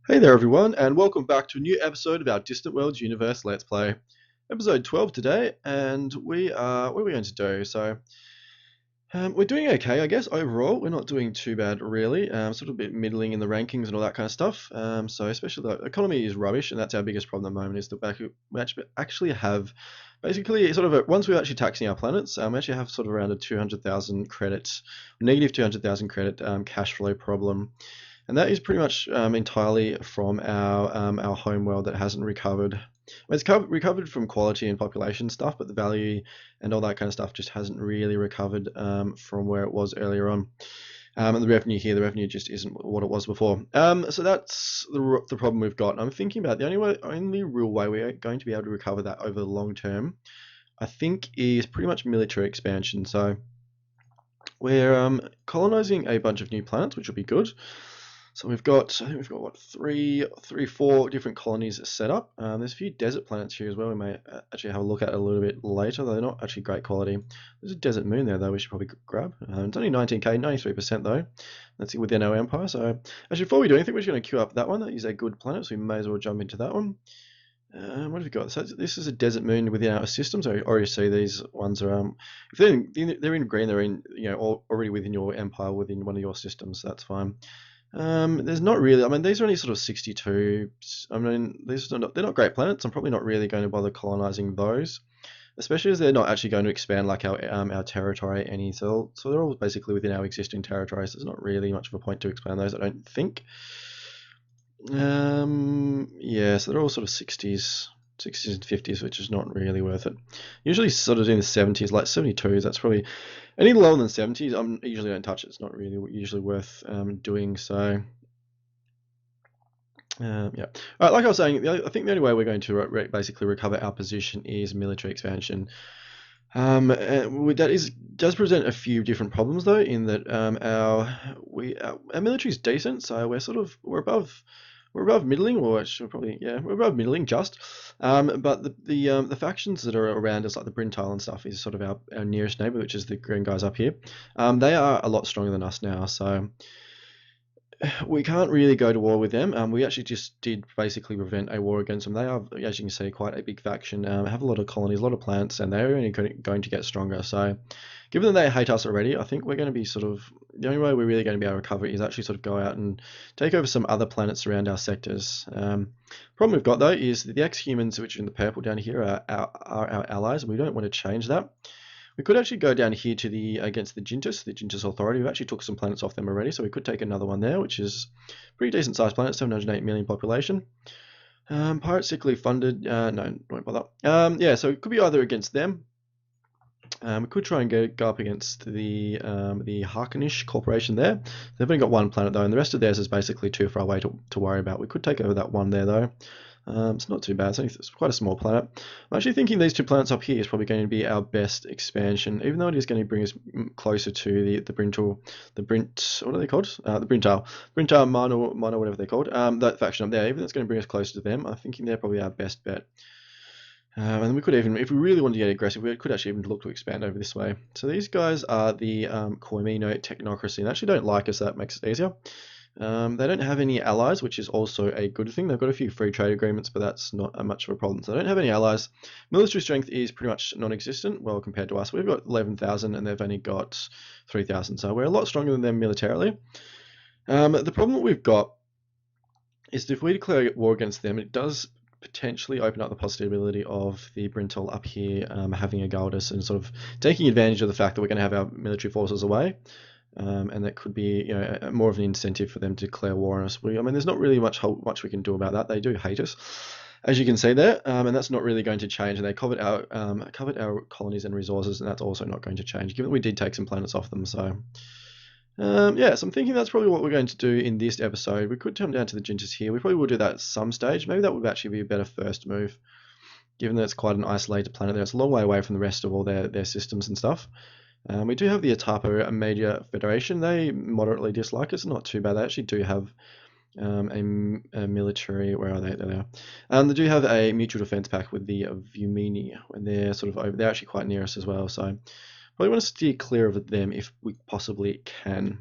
Hey there everyone, and welcome back to a new episode of our Distant Worlds Universe Let's Play. Episode 12 today, and what are we going to do? We're doing okay, I guess, overall. We're not doing too bad, really. Sort of a bit middling in the rankings and all that kind of stuff. So especially the economy is rubbish, and that's our biggest problem at the moment, is that we actually have, basically, once we're actually taxing our planets, we actually have sort of around a 200,000 credit, negative 200,000 credit cash flow problem. And that is pretty much entirely from our home world that hasn't recovered. Well, it's recovered from quality and population stuff, but the value and all that kind of stuff just hasn't really recovered from where it was earlier on. And the revenue here, the revenue just isn't what it was before. So that's the problem we've got. And I'm thinking about the only real way we're going to be able to recover that over the long term, I think, is pretty much military expansion. So we're colonizing a bunch of new planets, which will be good. So I think we've got what, four different colonies set up. There's a few desert planets here as well. We may actually have a look at a little bit later. They're not actually great quality. There's a desert moon there though. We should probably grab. It's only 19k, 93% though. That's within our empire. So actually, before we do anything, we're just going to queue up that one. That is a good planet, so we may as well jump into that one. What have we got? So this is a desert moon within our system. So you already see these ones are if they're in green, they're in already within your empire, within one of your systems. So that's fine. There's not really. I mean, these are only sort of 62. I mean, they're not great planets. I'm probably not really going to bother colonizing those, especially as they're not actually going to expand like our territory any. So they're all basically within our existing territory. So there's not really much of a point to expand those, I don't think. Yeah, so they're all sort of 60s and 50s, which is not really worth it. Usually sort of in the 70s, like 72s, that's probably any lower than 70s. I usually don't touch it. It's not really usually worth doing so. Yeah. All right, like I was saying, I think the only way we're going to basically recover our position is military expansion. That does present a few different problems though, in that our military is decent, so we're above middling, or actually probably, yeah, we're above middling just. But the factions that are around us, like the Brintile and stuff, is sort of our nearest neighbor, which is the green guys up here. They are a lot stronger than us now, so we can't really go to war with them. We actually just did basically prevent a war against them. They are, as you can see, quite a big faction. Have a lot of colonies, a lot of planets, and they're only going to get stronger. So, given that they hate us already, I think we're going to be sort of the only way we're really going to be able to recover is actually sort of go out and take over some other planets around our sectors. Problem we've got though is the ex-humans, which are in the purple down here, are our allies, and we don't want to change that. We could actually go down here to against the Jintis Authority. We've actually took some planets off them already, so we could take another one there, which is a pretty decent sized planet, 708 million population. Pirate sickly funded. No, won't bother. Yeah, so it could be either against them. We could try and go up against the Harkonish Corporation there. They've only got one planet though, and the rest of theirs is basically too far away to worry about. We could take over that one there though. It's not too bad. It's quite a small planet. I'm actually thinking these two planets up here is probably going to be our best expansion, even though it is going to bring us closer to the Brintal, what are they called? The Brintile, Mano, whatever they're called. That faction up there, even though it's going to bring us closer to them, I'm thinking they're probably our best bet. And we could even, if we really wanted to get aggressive, we could actually even look to expand over this way. So these guys are the Koimino Technocracy, and they actually don't like us, so that makes it easier. They don't have any allies, which is also a good thing. They've got a few free trade agreements, but that's not much of a problem. So they don't have any allies. Military strength is pretty much non-existent, well, compared to us. We've got 11,000 and they've only got 3,000, so we're a lot stronger than them militarily. The problem that we've got is that if we declare war against them, it does potentially open up the possibility of the Brintal up here having a go at us and sort of taking advantage of the fact that we're going to have our military forces away. And that could be, more of an incentive for them to declare war on us. I mean, there's not really much we can do about that. They do hate us, as you can see there, and that's not really going to change. And they covered our colonies and resources, and that's also not going to change, given that we did take some planets off them. So, yeah, so I'm thinking that's probably what we're going to do in this episode. We could come down to the Jintis here. We probably will do that at some stage. Maybe that would actually be a better first move, given that it's quite an isolated planet there. It's a long way away from the rest of all their systems and stuff. We do have the Atapo, a major federation. They moderately dislike us, not too bad. They actually do have a military. Where are they? There they are. They do have a mutual defense pact with the Vumini, and they're sort of over. They're actually quite near us as well. So probably want to steer clear of them if we possibly can.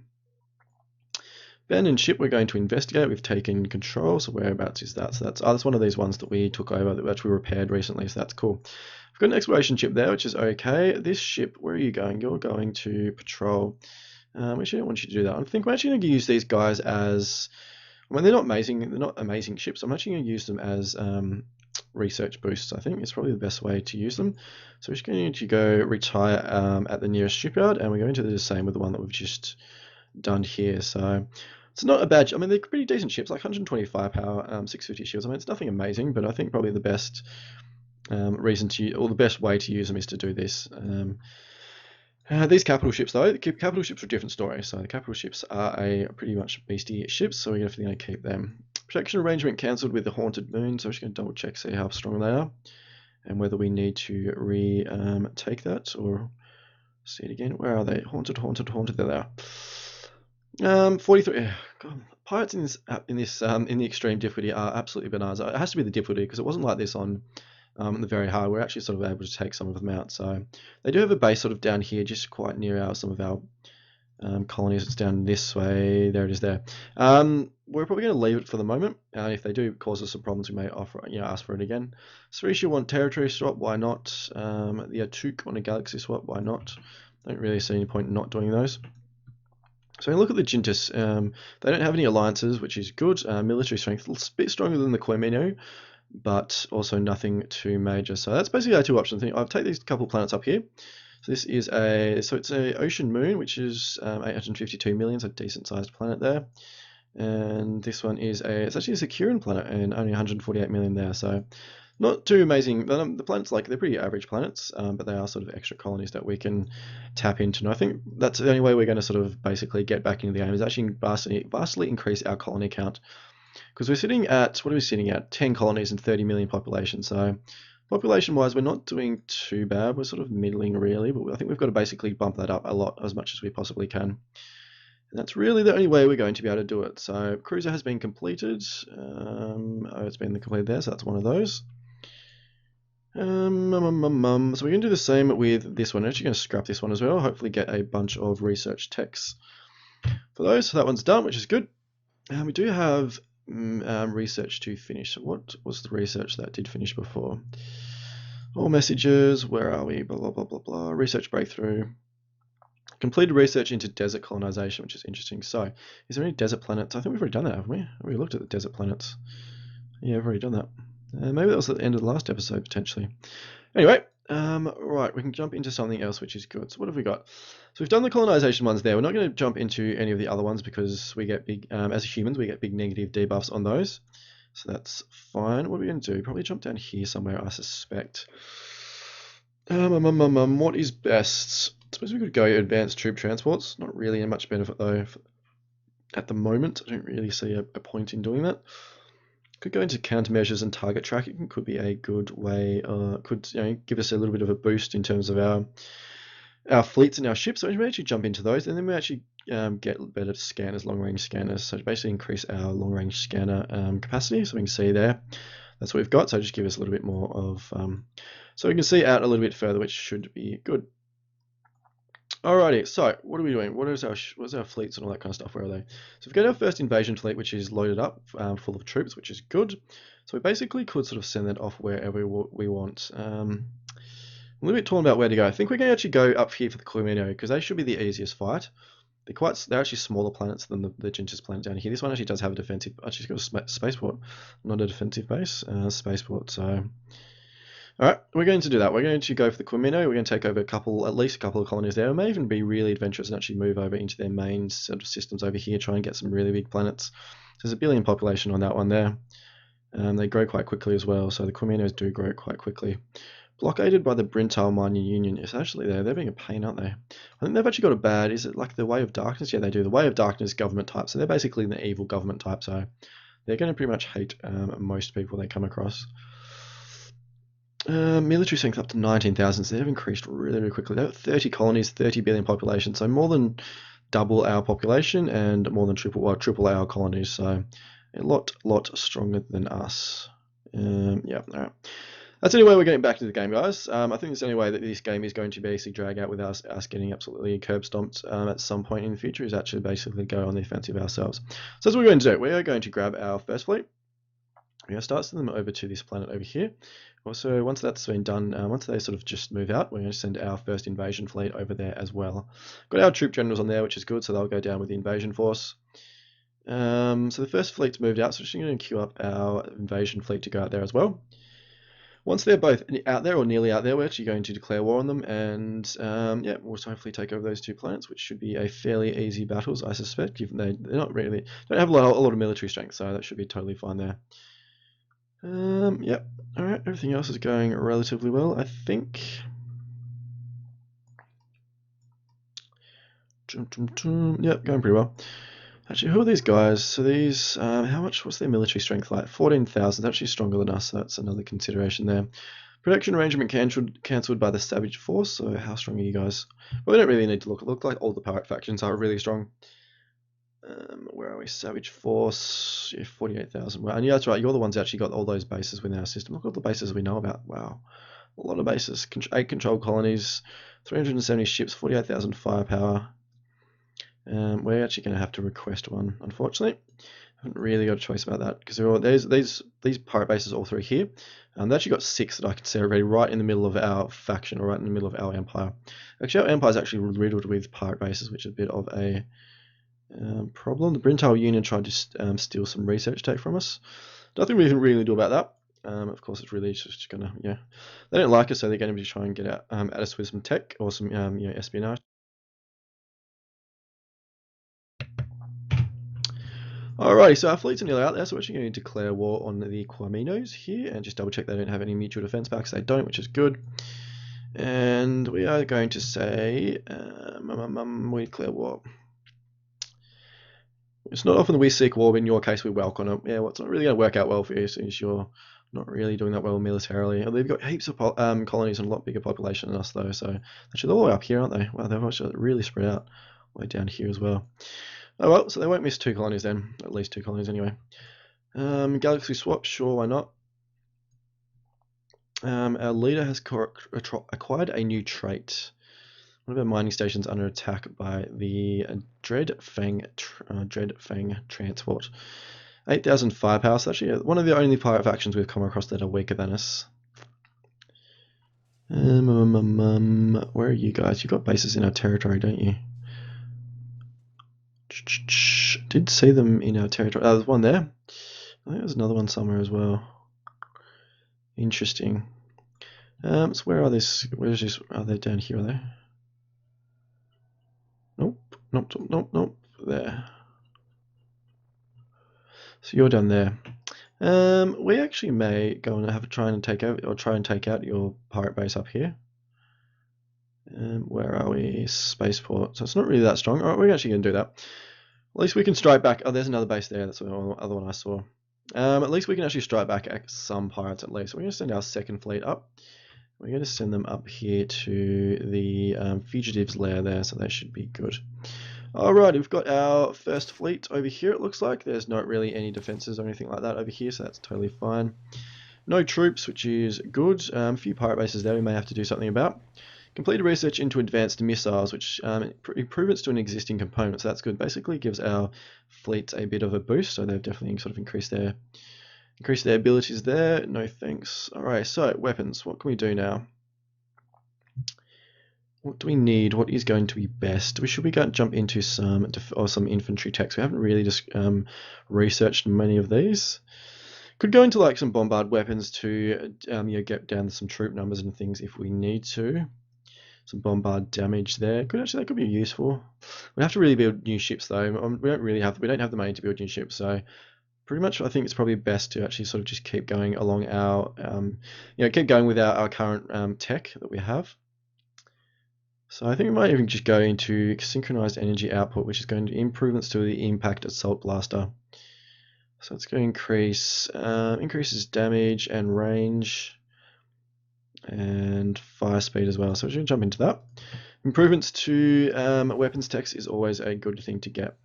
Abandoned ship, we're going to investigate. We've taken control, so whereabouts is that? So that's one of these ones that we took over, that we repaired recently, so that's cool. We've got an exploration ship there, which is okay. This ship, where are you going? You're going to patrol. Actually, I don't want you to do that. I think we're actually going to use these guys as, they're not amazing ships. I'm actually going to use them as research boosts. I think it's probably the best way to use them. So we're just going to go retire at the nearest shipyard, and we're going to do the same with the one that we've just done here. So it's not a bad, they're pretty decent ships, like 125 power, 650 shields. It's nothing amazing, but I think probably the best the best way to use them is to do this. These capital ships, though, the capital ships are a different story. So the capital ships are a pretty much beastie ships, so we're definitely going to keep them. Protection arrangement cancelled with the Haunted Moon, so we're just going to double check, see how strong they are, and whether we need to take that or see it again. Where are they? Haunted, there they are. 43. God, pirates in the extreme difficulty are absolutely bananas. It has to be the difficulty, because it wasn't like this on the very hard. We're actually sort of able to take some of them out. So they do have a base sort of down here, just quite near some of our colonies. It's down this way. There it is. There. We're probably going to leave it for the moment. If they do cause us some problems, we may ask for it again. Srisha want territory swap? Why not? The Atuk on a galaxy swap? Why not? Don't really see any point in not doing those. So look at the Jintis. They don't have any alliances, which is good. Military strength, a bit stronger than the Quemino, but also nothing too major. So that's basically our two options. I'll take these couple planets up here. So this is it's a ocean moon, which is 852 million, so a decent sized planet there. And this one is it's actually a Securan planet, and only 148 million there. So not too amazing. The planets, they're pretty average planets, but they are sort of extra colonies that we can tap into. And I think that's the only way we're going to sort of basically get back into the game, is actually vastly increase our colony count. Because we're sitting at, what are we sitting at? 10 colonies and 30 million population. So population-wise, we're not doing too bad. We're sort of middling, really, but I think we've got to basically bump that up a lot, as much as we possibly can. And that's really the only way we're going to be able to do it. So cruiser has been completed. It's been completed there, so that's one of those. So we're going to do the same with this one. I'm actually going to scrap this one as well. Hopefully get a bunch of research techs for those. So that one's done, which is good. We do have research to finish. What was the research that did finish before? All messages. Where are we? Blah, blah, blah, blah, blah. Research breakthrough. Completed research into desert colonization, which is interesting. So, is there any desert planets? I think we've already done that, haven't we? Have we looked at the desert planets? Yeah, we've already done that. Maybe that was at the end of the last episode, potentially. Anyway, right, we can jump into something else, which is good. So what have we got? So we've done the colonization ones there. We're not going to jump into any of the other ones, because we get big, as humans, we get big negative debuffs on those. So that's fine. What are we going to do? Probably jump down here somewhere, I suspect. What is best? I suppose we could go advanced troop transports. Not really much benefit, though, at the moment. I don't really see a point in doing that. Could go into countermeasures and target tracking. Could be a good way. Could give us a little bit of a boost in terms of our fleets and our ships. So we may actually jump into those, and then we actually get better scanners, long-range scanners. So to basically increase our long-range scanner capacity. So we can see there. That's what we've got. So just give us a little bit more of, so we can see out a little bit further, which should be good. Alrighty, so what are we doing? What's our fleets and all that kind of stuff? Where are they? So we've got our first invasion fleet, which is loaded up, full of troops, which is good. So we basically could sort of send that off wherever we want. I'm a little bit torn about where to go. I think we're going to actually go up here for the Clumino, because they should be the easiest fight. They're actually smaller planets than the Jintis planet down here. This one actually does have a defensive. Actually, it's got a spaceport, not a defensive base. Spaceport. So. Alright, we're going to do that. We're going to go for the Quemino. We're going to take over at least a couple of colonies there. We may even be really adventurous and actually move over into their main sort of systems over here, try and get some really big planets. There's a billion population on that one there. They grow quite quickly as well, so the Queminos do grow quite quickly. Blockaded by the Brintile Mining Union. It's actually there. They're being a pain, aren't they? I think they've actually got a bad, is it like the Way of Darkness? Yeah, they do. The Way of Darkness government type. So they're basically the evil government type, so they're going to pretty much hate most people they come across. Military strength up to 19,000, so they've increased really, really quickly. They've got 30 colonies, 30 billion population, so more than double our population and more than triple our colonies, so a lot stronger than us. Yeah, all right. That's the only way we're getting back into the game, guys. I think it's the only way that this game is going to basically drag out with us getting absolutely curb stomped at some point in the future, is actually basically go on the offensive ourselves. So that's what we're going to do. We are going to grab our first fleet. We're going to start sending them over to this planet over here. Also, once that's been done, once they sort of just move out, we're going to send our first invasion fleet over there as well. Got our troop generals on there, which is good, so they'll go down with the invasion force. So the first fleet's moved out, so we're just going to queue up our invasion fleet to go out there as well. Once they're both out there or nearly out there, we're actually going to declare war on them, and yeah, we'll hopefully take over those two planets, which should be a fairly easy battles, I suspect, given they're not really don't have a lot of military strength, so that should be totally fine there. Yep. All right, everything else is going relatively well, I think. Yep, going pretty well. Actually, who are these guys? So these, how much was their military strength like? 14,000. Actually stronger than us, so that's another consideration there. Production arrangement cancelled by the Savage Force, so how strong are you guys? Well, we don't really need to look. It looks like all the pirate factions are really strong. Where are we? Savage Force, yeah, 48,000. Well, and yeah, that's right, you're the ones that actually got all those bases within our system. Look at all the bases we know about. Wow. A lot of bases. 8 controlled colonies, 370 ships, 48,000 firepower. We're actually going to have to request one, unfortunately. Haven't really got a choice about that because these pirate bases all through here. They actually got 6 that I could say already, right in the middle of our faction, or right in the middle of our empire. Actually, our empire is actually riddled with pirate bases, which is a bit of a problem. The Brintile Union tried to steal some research tech from us. Nothing we can really do about that. Of course, it's really just gonna, yeah. They don't like us, so they're going to be trying to get at us with some tech or some, espionage. Alrighty, so our fleets are nearly out there, so we're actually going to declare war on the Quaminos here and just double check they don't have any mutual defense packs. They don't, which is good. And we are going to say, we declare war. It's not often that we seek war, but in your case we welcome it. Yeah, well, it's not really going to work out well for you since you're not really doing that well militarily. They've got heaps of colonies and a lot bigger population than us, though. So actually, they're all the way up here, aren't they? Wow, they're actually really spread out way down here as well. Oh well, so they won't miss 2 colonies then. At least 2 colonies anyway. Galaxy swap, sure, why not? Our leader has acquired a new trait. One of our mining stations under attack by the Dread Fang transport. 8,000 firepower. So actually, one of the only pirate factions we've come across that are weaker than us. Where are you guys? You've got bases in our territory, don't you? Did see them in our territory. Oh, there's one there. I think there's another one somewhere as well. Interesting. So where are these? Where's this? Are they down here? Are they? Nope. There. So you're down there. We actually may go and try and take out your pirate base up here. Where are we? Spaceport. So it's not really that strong. Alright, we're actually going to do that. At least we can strike back. Oh, there's another base there. That's the other one I saw. At least we can actually strike back at some pirates at least. We're going to send our second fleet up. We're going to send them up here to the fugitives lair there, so they should be good. Alright, we've got our first fleet over here, it looks like. There's not really any defenses or anything like that over here, so that's totally fine. No troops, which is good. A few pirate bases there we may have to do something about. Completed research into advanced missiles, which improvements to an existing component, so that's good. Basically gives our fleets a bit of a boost, so they've definitely sort of increased their abilities there. No thanks. Alright, so weapons. What can we do now? What do we need? What is going to be best? Should we go and jump into some infantry techs? We haven't really just researched many of these. Could go into like some bombard weapons to get down to some troop numbers and things if we need to. Some bombard damage there. That could be useful. We have to really build new ships though. We don't have the money to build new ships, so pretty much I think it's probably best to actually sort of just keep going along our keep going with our current tech that we have. So I think we might even just go into synchronized energy output, which is going to improvements to the impact assault blaster. So it's going to increases damage and range and fire speed as well. So we're going to jump into that. Improvements to weapons techs is always a good thing to get.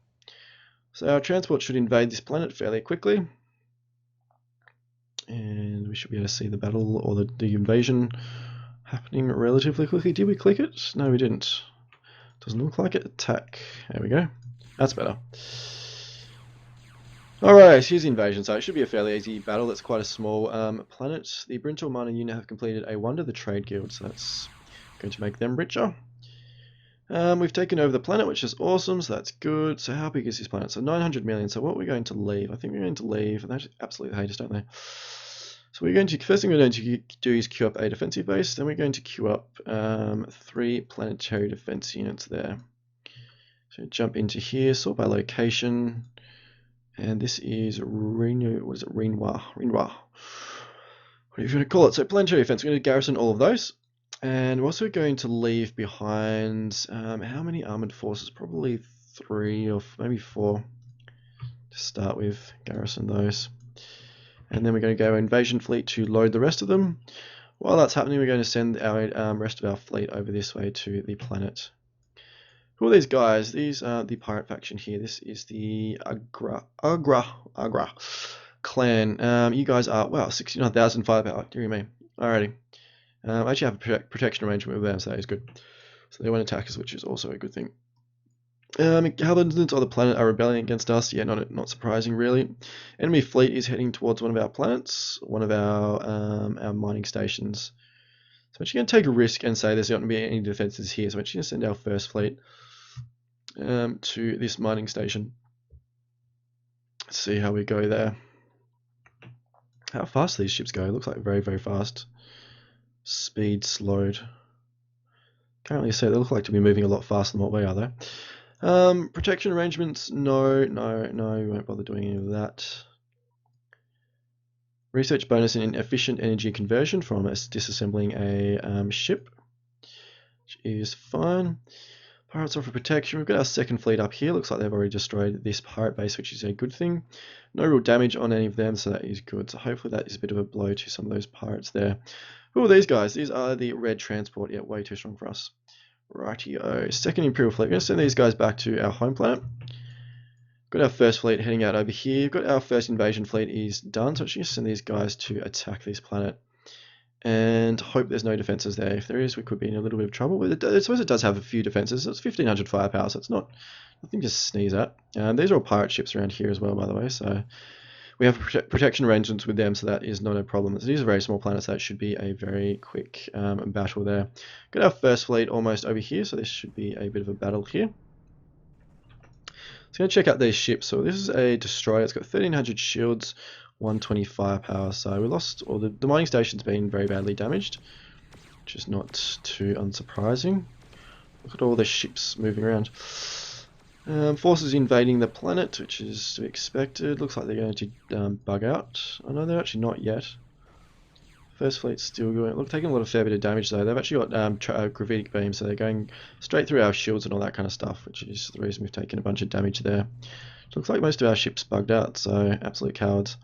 So our transport should invade this planet fairly quickly. And we should be able to see the battle or the invasion happening relatively quickly. Did we click it? No, we didn't. Doesn't look like it. Attack. There we go. That's better. Alright, here's the invasion. So it should be a fairly easy battle. It's quite a small planet. The Brintel Miner unit have completed a wonder, the Trade Guild, so that's going to make them richer. We've taken over the planet, which is awesome, so that's good. So how big is this planet? So 900 million. So what we're going to leave? I think we're going to leave, and they absolutely hate us, don't they? So we're going to, first thing we're going to do is queue up a defensive base, then we're going to queue up 3 planetary defense units there. So jump into here, sort by location, and this is Renoir, what is it, Renoir, whatever you want to call it. So planetary defense, we're going to garrison all of those. And we're also going to leave behind, how many armored forces? Probably 3 or maybe 4 to start with, garrison those. And then we're going to go invasion fleet to load the rest of them. While that's happening, we're going to send our rest of our fleet over this way to the planet. Who are these guys? These are the pirate faction here. This is the Agra clan. You guys are, wow, 69,000 firepower. Dear me. Alrighty. I actually have a protection arrangement with them, so that is good. So they won't attack us, which is also a good thing. Inhabitants of the planet are rebelling against us. Yeah, not surprising, really. Enemy fleet is heading towards one of our planets, one of our mining stations. So we're actually going to take a risk and say there's not going to be any defenses here. So we're actually going to send our first fleet to this mining station. Let's see how we go there. How fast these ships go? It looks like very, very fast. Speed slowed. Can't really say they look like to be moving a lot faster than what we are, though. Protection arrangements, no, we won't bother doing any of that. Research bonus in efficient energy conversion from us disassembling a ship, which is fine. Pirates offer protection. We've got our second fleet up here. Looks like they've already destroyed this pirate base, which is a good thing. No real damage on any of them, so that is good. So hopefully that is a bit of a blow to some of those pirates there. Who are these guys? These are the red transport. Yeah, way too strong for us. Rightio. Second Imperial fleet. We're going to send these guys back to our home planet. Got our first fleet heading out over here. Got our first invasion fleet is done, so I'm just going to send these guys to attack this planet. And hope there's no defenses there. If there is, we could be in a little bit of trouble. But I suppose it does have a few defenses. It's 1500 firepower, so it's not nothing to sneeze at. These are all pirate ships around here as well, by the way. So we have protection arrangements with them, so that is not a problem. These are very small planets, so it should be a very quick battle there. Got our first fleet almost over here, so this should be a bit of a battle here. So I'm going to check out these ships. So this is a destroyer. It's got 1300 shields, 120 firepower. So we lost, or the mining station's been very badly damaged, which is not too unsurprising. Look at all the ships moving around. Forces invading the planet, which is to be expected. Looks like they're going to bug out. Oh no, they're actually not yet. First fleet's still going. Look, taking a fair bit of damage though. They've actually got gravitic beams, so they're going straight through our shields and all that kind of stuff, which is the reason we've taken a bunch of damage there. It looks like most of our ships bugged out, so absolute cowards.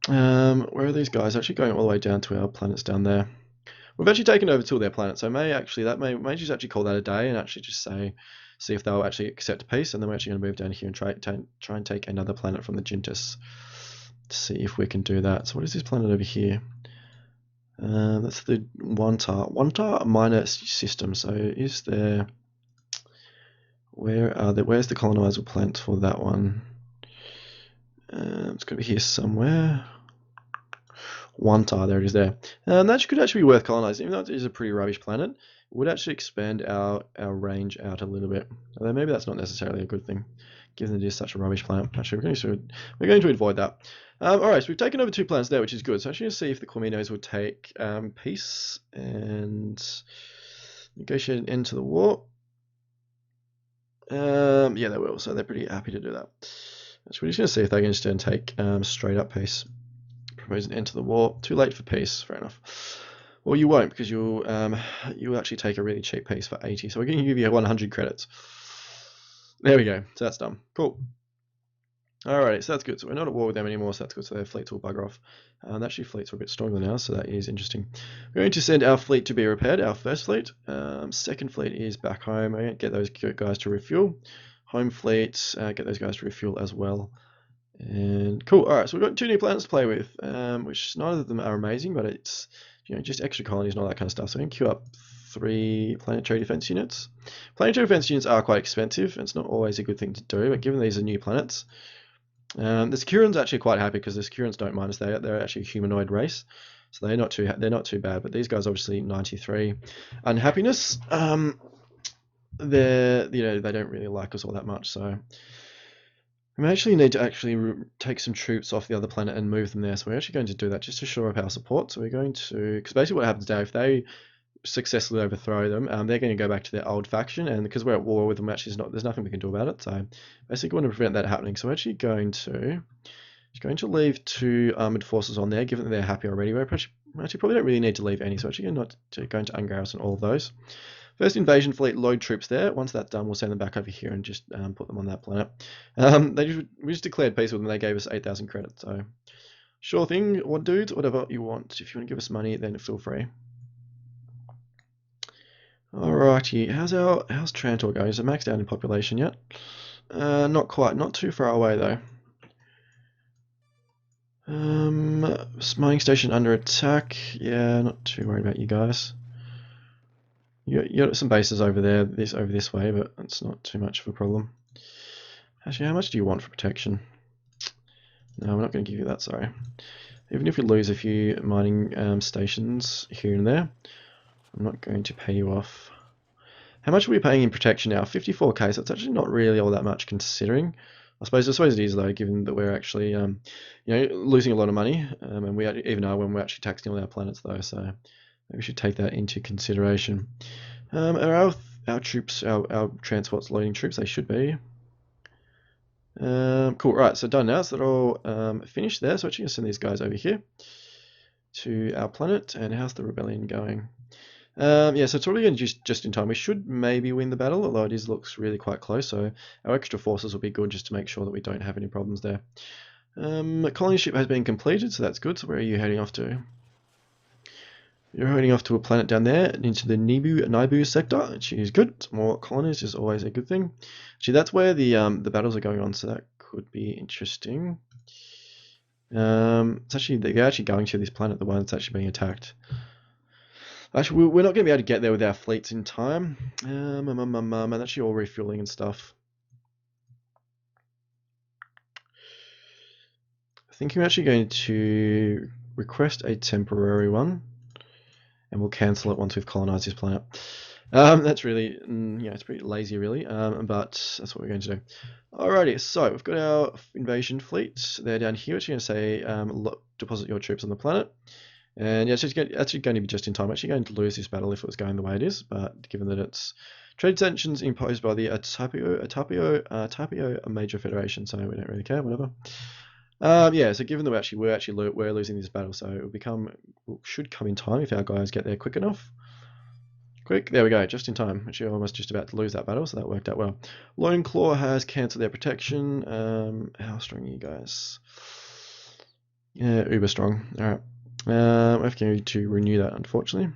Where are these guys? Actually going all the way down to our planets down there. We've actually taken over two of their planets, so may just actually call that a day and actually just see if they'll actually accept peace, and then we're actually going to move down here and try and take another planet from the Jintis. See if we can do that. So what is this planet over here? That's the Wantar minor system. So is there, where's the colonizer plant for that one? It's going to be here somewhere. Wantar, there it is there. That could actually be worth colonizing, even though it is a pretty rubbish planet. It would actually expand our range out a little bit. Although maybe that's not necessarily a good thing, given that it is such a rubbish planet. Actually, we're going to avoid that. Alright, so we've taken over two planets there, which is good. So I'm actually going to see if the Corminos will take peace and negotiate an end to the war. Yeah, they will. So they're pretty happy to do that. So we're just going to see if they can just take straight up peace. Propose an end to the war. Too late for peace. Fair enough. Well, you won't, because you'll actually take a really cheap peace for 80. So we're going to give you 100 credits. There we go. So that's done. Cool. Alright, so that's good. So we're not at war with them anymore, so that's good. So their fleets will bugger off. Actually, fleets are a bit stronger now, so that is interesting. We're going to send our fleet to be repaired, our first fleet. Second fleet is back home. We're going to get those guys to refuel. Home fleet, get those guys to refuel as well. And cool. All right, so we've got 2 new planets to play with, which neither of them are amazing, but it's just extra colonies and all that kind of stuff. So we can queue up 3 planetary defense units. Planetary defense units are quite expensive, and it's not always a good thing to do. But given these are new planets, the Securans are actually quite happy because the Securans don't mind us. They're actually a humanoid race, so they're not too bad. But these guys obviously 93 unhappiness. They don't really like us all that much, so. We actually need to take some troops off the other planet and move them there. So we're actually going to do that just to shore up our support. So we're going to, because basically what happens now, if they successfully overthrow them, they're going to go back to their old faction, and because we're at war with them, actually there's nothing we can do about it. So basically, we want to prevent that happening. So we're actually going to leave 2 armored forces on there, given that they're happy already. We actually probably don't really need to leave any. So actually, going to ungarrison all of those. First invasion fleet, load troops there. Once that's done, we'll send them back over here and just put them on that planet. We just declared peace with them. They gave us 8,000 credits. So, sure thing, what dudes, whatever you want. If you want to give us money, then feel free. Alrighty, how's Trantor going? Is it maxed out in population yet? Not quite. Not too far away though. Mining station under attack. Yeah, not too worried about you guys. You got some bases over there, this way, but it's not too much of a problem. Actually, how much do you want for protection? No, we're not going to give you that, sorry. Even if we lose a few mining stations here and there, I'm not going to pay you off. How much are we paying in protection now? 54k, so it's actually not really all that much considering. I suppose it is though, given that we're actually losing a lot of money, and we even are when we're actually taxing all our planets though, so maybe we should take that into consideration. Are our troops, our transports loading troops? They should be. Cool, right, so done now, so they're all finished there, so actually going to send these guys over here to our planet. And how's the rebellion going? Yeah, so it's already going just in time. We should maybe win the battle, although it looks really quite close, so our extra forces will be good just to make sure that we don't have any problems there. The colony ship has been completed, so that's good. So where are you heading off to? You're heading off to a planet down there, into the Nibu sector, which is good. More colonies is always a good thing. Actually, that's where the battles are going on, so that could be interesting. They're actually going to this planet, the one that's actually being attacked. Actually, we're not going to be able to get there with our fleets in time. And actually all refueling and stuff. I think I'm actually going to request a temporary one, and we'll cancel it once we've colonized this planet. That's really, it's pretty lazy really, but that's what we're going to do. Alrighty, so we've got our invasion fleet. They're down here. It's going to say deposit your troops on the planet. And yeah, it's actually going to be just in time. I'm actually going to lose this battle if it was going the way it is, but given that it's trade sanctions imposed by the Atapio Major Federation, so we don't really care, whatever. Yeah, so given that we're losing this battle, so it should come in time if our guys get there quick enough. Quick, there we go, just in time. Actually, almost just about to lose that battle, so that worked out well. Lone Claw has cancelled their protection. How strong are you guys? Yeah, uber strong. Alright. I have to renew that, unfortunately.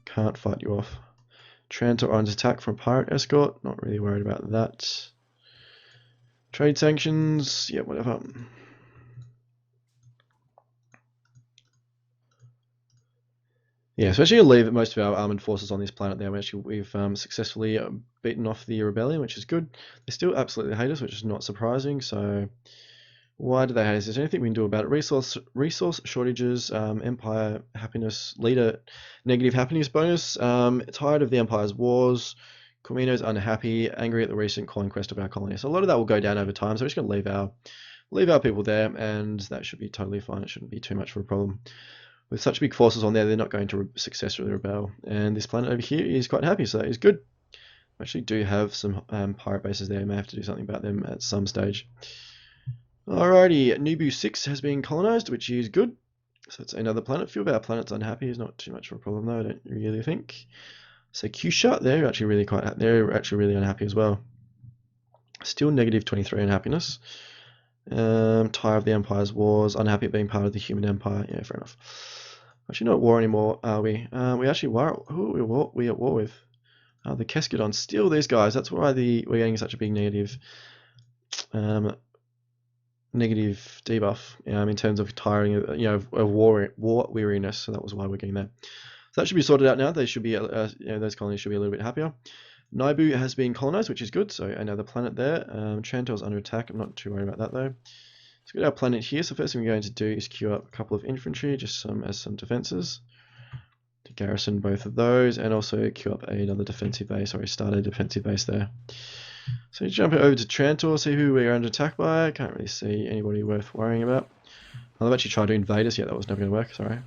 Can't fight you off. Trantor on attack from pirate escort. Not really worried about that. Trade sanctions. Yeah, whatever. Yeah, so actually leave most of our armored forces on this planet there. We've successfully beaten off the rebellion, which is good. They still absolutely hate us, which is not surprising. So why do they hate us? Is there anything we can do about it? Resource shortages, empire happiness, leader negative happiness bonus. Tired of the empire's wars. Comino's unhappy, angry at the recent conquest of our colony. So a lot of that will go down over time. So we're just going to leave our people there, and that should be totally fine. It shouldn't be too much of a problem. With such big forces on there, they're not going to successfully rebel. And this planet over here is quite happy, so that is good. We actually do have some pirate bases there. I may have to do something about them at some stage. Alrighty, Nibu 6 has been colonized, which is good. So it's another planet. A few of our planets unhappy is not too much of a problem though, I don't really think. So Kusha, they're actually really unhappy as well. Still negative 23 unhappiness. Tired of the Empire's wars, unhappy at being part of the human empire. Yeah, fair enough. Actually not at war anymore, are we? We actually were. Who are we at war with? The Keskadons. Still these guys. That's why we're getting such a big negative. negative debuff in terms of tiring, of war weariness. So that was why we're getting that. So that should be sorted out now. They should be, those colonies should be a little bit happier. Naibu has been colonized, which is good. So another planet there. Trantor's under attack. I'm not too worried about that though. Let's get our planet here. So first thing we're going to do is queue up a couple of infantry, just as some defenses, to garrison both of those, and also queue up another defensive base, or start a defensive base there. So jump over to Trantor, see who we're under attack by. I can't really see anybody worth worrying about. I've actually tried to invade us. Yeah, that was never going to work. Sorry.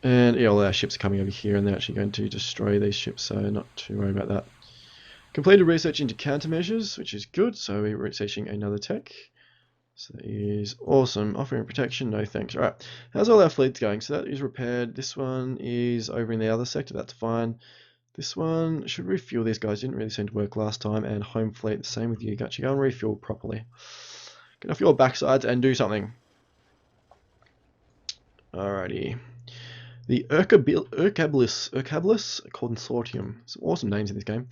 And yeah, all our ships are coming over here, and they're actually going to destroy these ships, so not too worried about that. Completed research into countermeasures, which is good. So we're researching another tech. So that is awesome. Offering protection, no thanks. All right, how's all our fleets going? So that is repaired. This one is over in the other sector. That's fine. This one should refuel. These guys didn't really seem to work last time. And home fleet, the same with you. Got you. Go and refuel properly. Get off your backsides and do something. Alrighty. The Urkablis Consortium. Some awesome names in this game.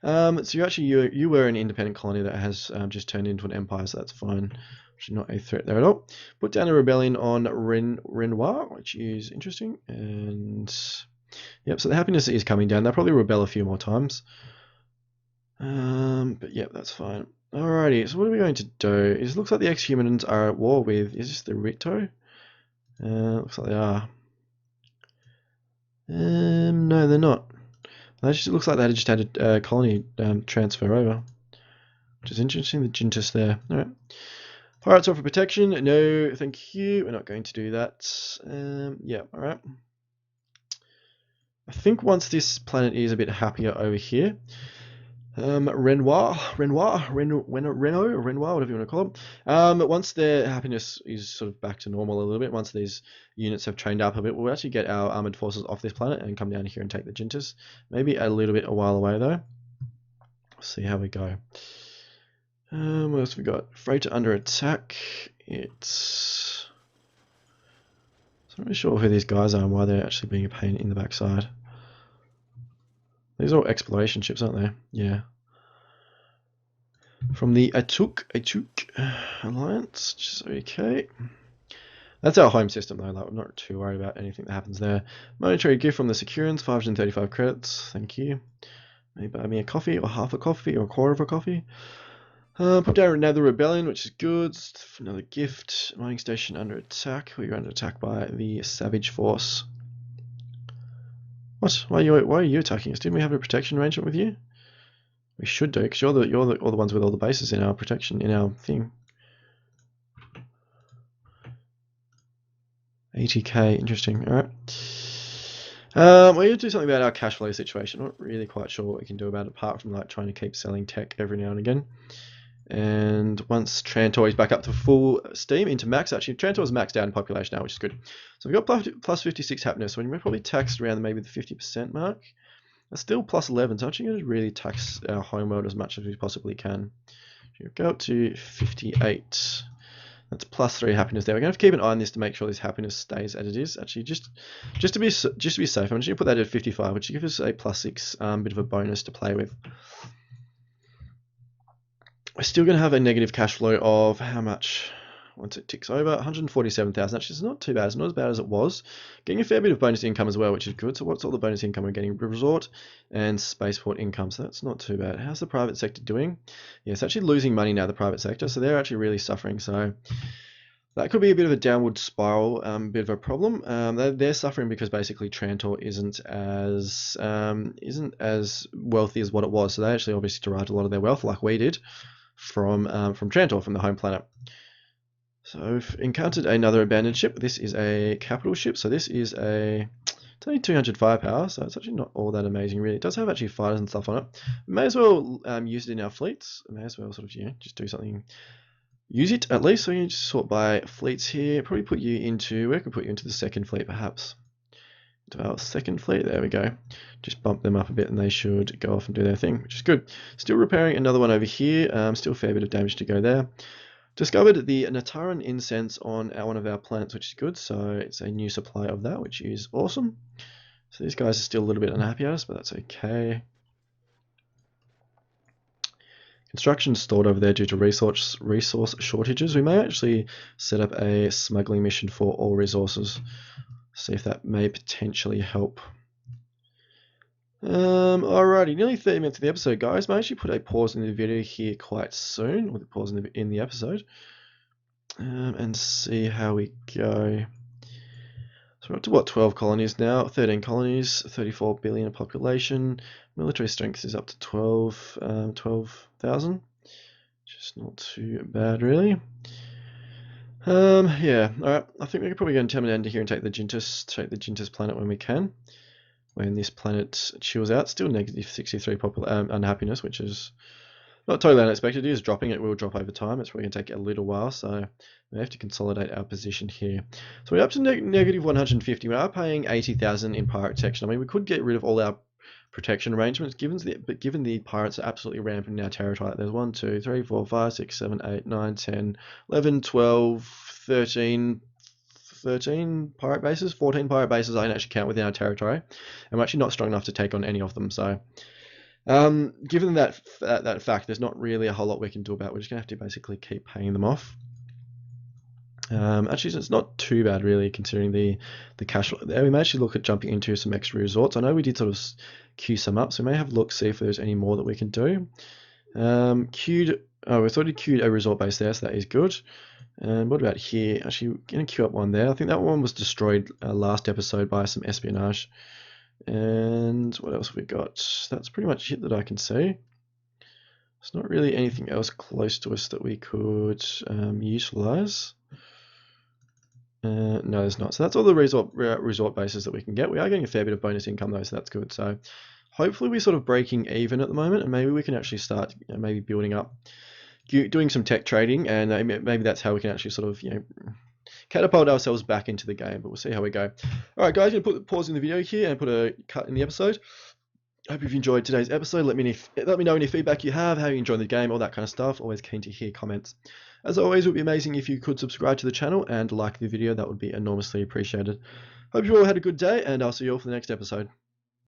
So you were an independent colony that has just turned into an empire, so that's fine. Which is not a threat there at all. Put down a rebellion on Renoir, which is interesting. And yep, so the happiness is coming down. They'll probably rebel a few more times. But yep, that's fine. Alrighty, so what are we going to do? It looks like the ex-humans are at war with, is this the Rito? Looks like they are. No, they're not. It looks like they just had a colony transfer over, which is interesting. The Jintus there. All right. Pirates offer protection. No, thank you. We're not going to do that. Yeah, all right. I think once this planet is a bit happier over here, Renoir, whatever you want to call them. Once their happiness is sort of back to normal a little bit, once these units have trained up a bit, we'll actually get our armored forces off this planet and come down here and take the Jintus. Maybe a little bit a while away though. See how we go. What else have we got? Freighter under attack. It's not really sure who these guys are and why they're actually being a pain in the backside. These are all exploration ships, aren't they? Yeah. From the Atuk Alliance, which is okay. That's our home system though, like, I'm not too worried about anything that happens there. Monetary gift from the Securans, 535 credits, thank you. Maybe buy me a coffee, or half a coffee, or a quarter of a coffee. Put down another rebellion, which is good. Another gift. Mining station under attack. We're under attack by the Savage Force. What? Why are you attacking us? Didn't we have a protection arrangement with you? We should do, because you're all the ones with all the bases in our protection, in our thing. 80k, interesting. All right. We need to do something about our cash flow situation. I'm not really quite sure what we can do about it, apart from like trying to keep selling tech every now and again. And once Trantor is back up to full steam into max, actually Trantor is maxed out in population now, which is good. So we've got plus 56 happiness, so we're probably taxed around maybe the 50% mark. That's still plus 11, so actually going to really tax our homeworld as much as we possibly can. Go up to 58. That's plus 3 happiness there. We're going to have to keep an eye on this to make sure this happiness stays as it is. Actually, just to be safe, I'm just going to put that at 55, which gives us a plus 6 bit of a bonus to play with. We're still going to have a negative cash flow of how much once it ticks over? 147,000. Actually, it's not too bad. It's not as bad as it was. Getting a fair bit of bonus income as well, which is good. So what's all the bonus income we're getting? Resort and spaceport income. So that's not too bad. How's the private sector doing? Yeah, it's actually losing money now, the private sector. So they're actually really suffering. So that could be a bit of a downward spiral, bit of a problem. They're suffering because basically Trantor isn't as wealthy as what it was. So they actually obviously derived a lot of their wealth, like we did, from Trantor, from the home planet. So we've encountered another abandoned ship. This is a capital ship. So this is it's only 200 firepower, so it's actually not all that amazing really. It does have actually fighters and stuff on it. We may as well use it in our fleets. We may as well sort of, just do something. Use it at least. So you just sort by fleets here. Probably put you into, where can we put you into the second fleet perhaps? Into our second fleet, there we go. Just bump them up a bit and they should go off and do their thing, which is good. Still repairing another one over here. Still a fair bit of damage to go there. Discovered the Nataran incense on one of our planets, which is good. So it's a new supply of that, which is awesome. So these guys are still a little bit unhappy at us, but that's okay. Construction stalled over there due to resource shortages. We may actually set up a smuggling mission for all resources. See if that may potentially help. Alrighty, nearly 30 minutes of the episode, guys. May actually put a pause in the video here quite soon, with a pause in the episode, and see how we go. So we're up to what, 12 colonies now, 13 colonies, 34 billion population. Military strength is up to 12,000. Just not too bad, really. Yeah, alright. I think we could probably go and Terminator here and take the Jintas planet when we can. When this planet chills out, still negative 63 unhappiness, which is not totally unexpected. It is dropping. It will drop over time. It's probably going to take a little while, so we have to consolidate our position here. So we're up to negative 150. We are paying 80,000 in pirate protection. I mean, we could get rid of all our protection arrangements, but given the pirates are absolutely rampant in our territory, like there's 1, 2, 3, 4, 5, 6, 7, 8, 9, 10, 11, 12, 13 pirate bases, 14 pirate bases I can actually count within our territory. I'm actually not strong enough to take on any of them, so given that fact, there's not really a whole lot we can do about it. We're just going to have to basically keep paying them off. Actually, it's not too bad, really, considering the cash flow there. We may actually look at jumping into some extra resorts. I know we did sort of queue some up, so we may have a look, see if there's any more that we can do. We thought we queued a resort base there, so that is good. And what about here? Actually, going to queue up one there. I think that one was destroyed last episode by some espionage. And what else have we got? That's pretty much it that I can see. There's not really anything else close to us that we could utilize. No, there's not. So that's all the resort bases that we can get. We are getting a fair bit of bonus income though, so that's good. So hopefully we're sort of breaking even at the moment, and maybe we can actually start maybe building up, doing some tech trading, and maybe that's how we can actually sort of catapult ourselves back into the game. But we'll see how we go. All right, guys, I'm gonna pause in the video here and put a cut in the episode. Hope you've enjoyed today's episode. Let me know any feedback you have, how you enjoyed the game, all that kind of stuff. Always keen to hear comments. As always, it would be amazing if you could subscribe to the channel and like the video. That would be enormously appreciated. Hope you all had a good day, and I'll see you all for the next episode.